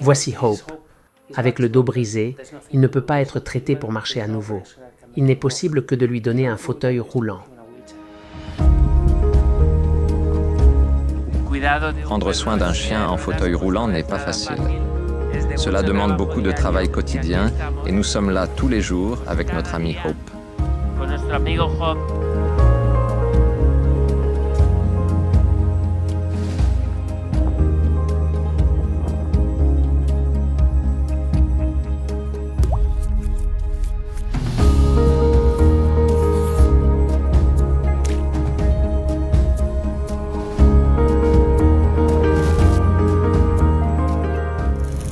Voici Hope. Avec le dos brisé, il ne peut pas être traité pour marcher à nouveau. Il n'est possible que de lui donner un fauteuil roulant. Prendre soin d'un chien en fauteuil roulant n'est pas facile. Cela demande beaucoup de travail quotidien et nous sommes là tous les jours avec notre ami Hope.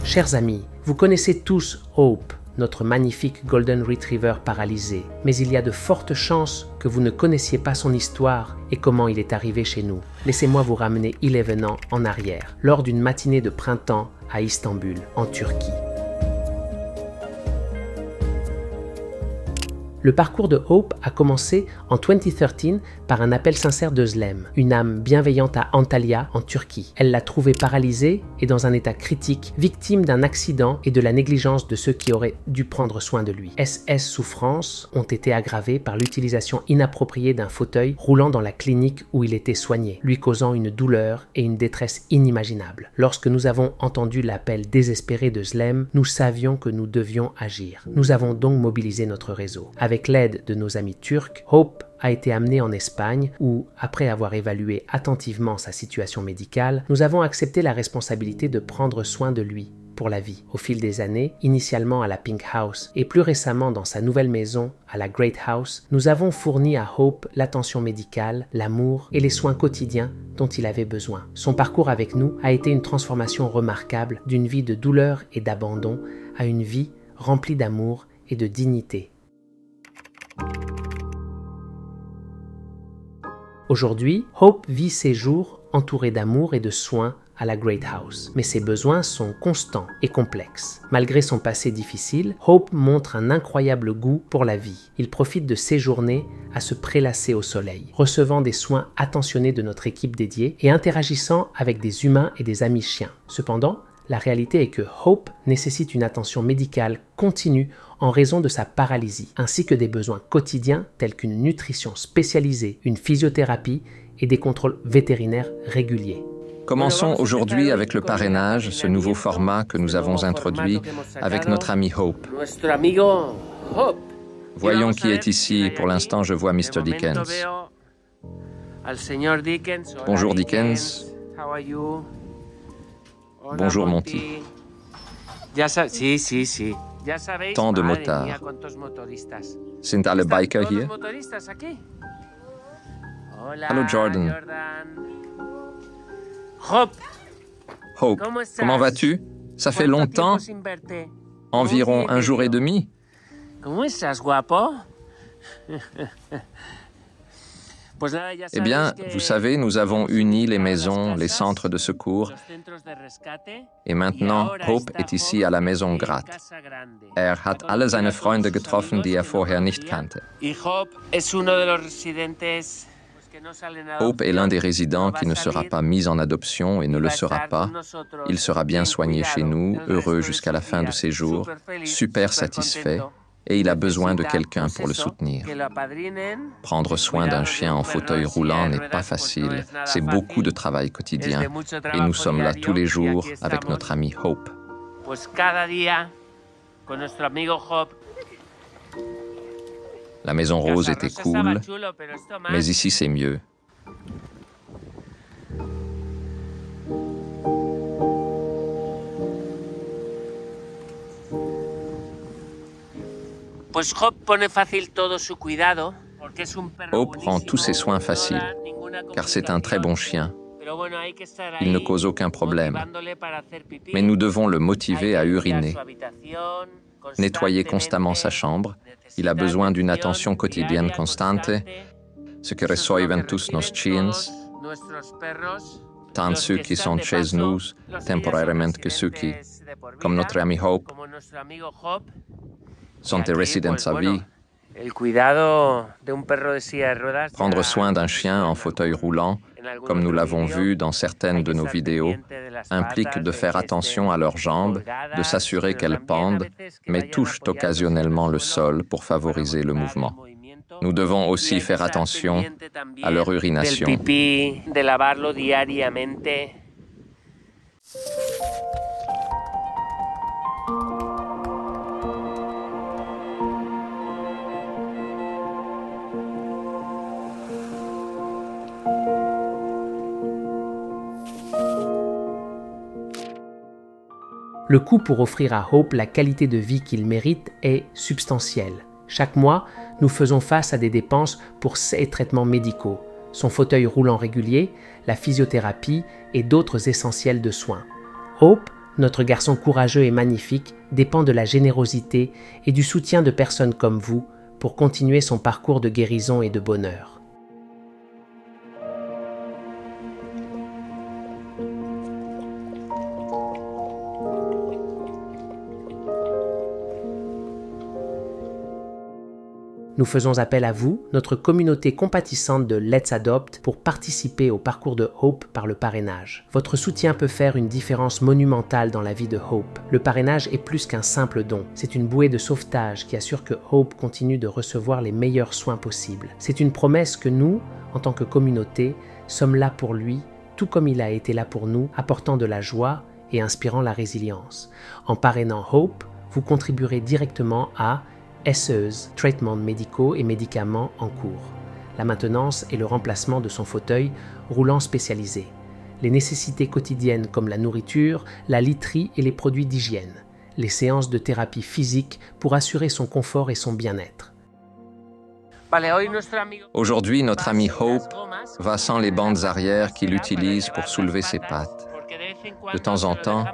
Chers amis, vous connaissez tous Hope, notre magnifique Golden Retriever paralysé, mais il y a de fortes chances que vous ne connaissiez pas son histoire et comment il est arrivé chez nous. Laissez-moi vous ramener 11 ans en arrière, lors d'une matinée de printemps à Istanbul, en Turquie. Le parcours de Hope a commencé en 2013 par un appel sincère de Zlem, une âme bienveillante à Antalya, en Turquie. Elle l'a trouvé paralysé et dans un état critique, victime d'un accident et de la négligence de ceux qui auraient dû prendre soin de lui. SS souffrances ont été aggravées par l'utilisation inappropriée d'un fauteuil roulant dans la clinique où il était soigné, lui causant une douleur et une détresse inimaginables. Lorsque nous avons entendu l'appel désespéré de Zlem, nous savions que nous devions agir. Nous avons donc mobilisé notre réseau. Avec l'aide de nos amis turcs, Hope a été amené en Espagne où, après avoir évalué attentivement sa situation médicale, nous avons accepté la responsabilité de prendre soin de lui pour la vie. Au fil des années, initialement à la Pink House et plus récemment dans sa nouvelle maison à la Great House, nous avons fourni à Hope l'attention médicale, l'amour et les soins quotidiens dont il avait besoin. Son parcours avec nous a été une transformation remarquable d'une vie de douleur et d'abandon à une vie remplie d'amour et de dignité. Aujourd'hui, Hope vit ses jours entouré d'amour et de soins à la Great House, mais ses besoins sont constants et complexes. Malgré son passé difficile, Hope montre un incroyable goût pour la vie. Il profite de ses journées à se prélasser au soleil, recevant des soins attentionnés de notre équipe dédiée et interagissant avec des humains et des amis chiens. Cependant, la réalité est que Hope nécessite une attention médicale continue en raison de sa paralysie, ainsi que des besoins quotidiens tels qu'une nutrition spécialisée, une physiothérapie et des contrôles vétérinaires réguliers. Commençons aujourd'hui avec le parrainage, ce nouveau format que nous avons introduit avec notre ami Hope. Voyons qui est ici. Pour l'instant, je vois Mr. Dickens. Bonjour Dickens. Bonjour Monty. Tant de motards. Sind alle Biker hier? Hallo Jordan. Hope, comment vas-tu? Ça fait longtemps, environ un jour et demi. Eh bien, vous savez, nous avons uni les maisons, les centres de secours, et maintenant, Hope est ici à la Maison Gratt. Hat alle seine Freunde getroffen, die vorher nicht kannte. Hope est l'un des résidents qui ne sera pas mis en adoption et ne le sera pas. Il sera bien soigné chez nous, heureux jusqu'à la fin de ses jours, super satisfait. Et il a besoin de quelqu'un pour le soutenir. Prendre soin d'un chien en fauteuil roulant n'est pas facile. C'est beaucoup de travail quotidien. Et nous sommes là tous les jours avec notre ami Hope. La Maison Rose était cool, mais ici c'est mieux. Hope rend tous ses soins faciles, car c'est un très bon chien. Il ne cause aucun problème. Mais nous devons le motiver à uriner, nettoyer constamment sa chambre. Il a besoin d'une attention quotidienne constante, ce que reçoivent tous nos chiens, tant ceux qui sont chez nous, temporairement que ceux qui, comme notre ami Hope, sont des résidents à vie. Prendre soin d'un chien en fauteuil roulant, comme nous l'avons vu dans certaines de nos vidéos, implique de faire attention à leurs jambes, de s'assurer qu'elles pendent, mais touchent occasionnellement le sol pour favoriser le mouvement. Nous devons aussi faire attention à leur urination. Le coût pour offrir à Hope la qualité de vie qu'il mérite est substantiel. Chaque mois, nous faisons face à des dépenses pour ses traitements médicaux, son fauteuil roulant régulier, la physiothérapie et d'autres essentiels de soins. Hope, notre garçon courageux et magnifique, dépend de la générosité et du soutien de personnes comme vous pour continuer son parcours de guérison et de bonheur. Nous faisons appel à vous, notre communauté compatissante de Let's Adopt, pour participer au parcours de Hope par le parrainage. Votre soutien peut faire une différence monumentale dans la vie de Hope. Le parrainage est plus qu'un simple don. C'est une bouée de sauvetage qui assure que Hope continue de recevoir les meilleurs soins possibles. C'est une promesse que nous, en tant que communauté, sommes là pour lui, tout comme il a été là pour nous, apportant de la joie et inspirant la résilience. En parrainant Hope, vous contribuerez directement à SES, traitements médicaux et médicaments en cours, la maintenance et le remplacement de son fauteuil roulant spécialisé, les nécessités quotidiennes comme la nourriture, la literie et les produits d'hygiène, les séances de thérapie physique pour assurer son confort et son bien-être. Aujourd'hui, notre ami Hope va sans les bandes arrière qu'il utilise pour soulever ses pattes. De temps en temps,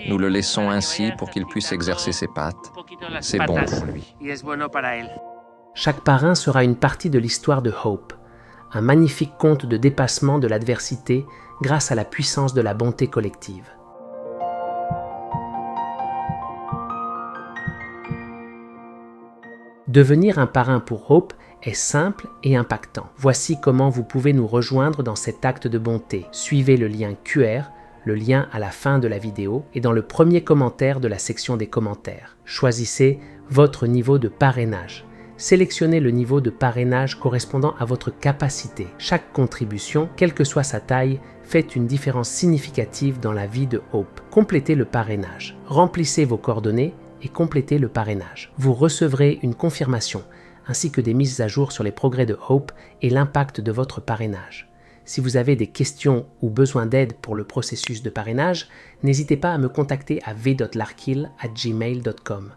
nous le laissons ainsi pour qu'il puisse exercer ses pattes. C'est bon pour lui. Chaque parrain sera une partie de l'histoire de Hope, un magnifique conte de dépassement de l'adversité grâce à la puissance de la bonté collective. Devenir un parrain pour Hope est simple et impactant. Voici comment vous pouvez nous rejoindre dans cet acte de bonté. Suivez le lien QR, le lien à la fin de la vidéo et dans le premier commentaire de la section des commentaires. Choisissez votre niveau de parrainage. Sélectionnez le niveau de parrainage correspondant à votre capacité. Chaque contribution, quelle que soit sa taille, fait une différence significative dans la vie de Hope. Complétez le parrainage. Remplissez vos coordonnées et complétez le parrainage. Vous recevrez une confirmation ainsi que des mises à jour sur les progrès de Hope et l'impact de votre parrainage. Si vous avez des questions ou besoin d'aide pour le processus de parrainage, n'hésitez pas à me contacter à v.larkill@gmail.com.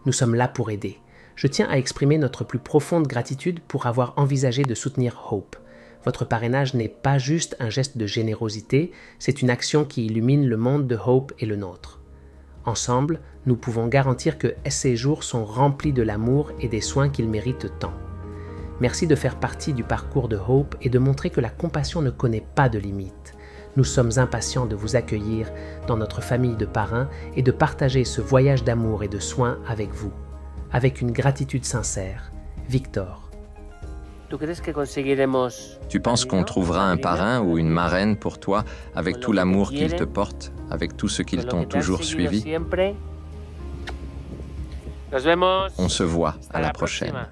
Nous sommes là pour aider. Je tiens à exprimer notre plus profonde gratitude pour avoir envisagé de soutenir Hope. Votre parrainage n'est pas juste un geste de générosité, c'est une action qui illumine le monde de Hope et le nôtre. Ensemble, nous pouvons garantir que ces jours sont remplis de l'amour et des soins qu'ils méritent tant. Merci de faire partie du parcours de Hope et de montrer que la compassion ne connaît pas de limites. Nous sommes impatients de vous accueillir dans notre famille de parrains et de partager ce voyage d'amour et de soins avec vous. Avec une gratitude sincère, Victor. Tu penses qu'on trouvera un parrain ou une marraine pour toi avec tout l'amour qu'ils te portent, avec tout ce qu'ils t'ont toujours suivi? On se voit à la prochaine.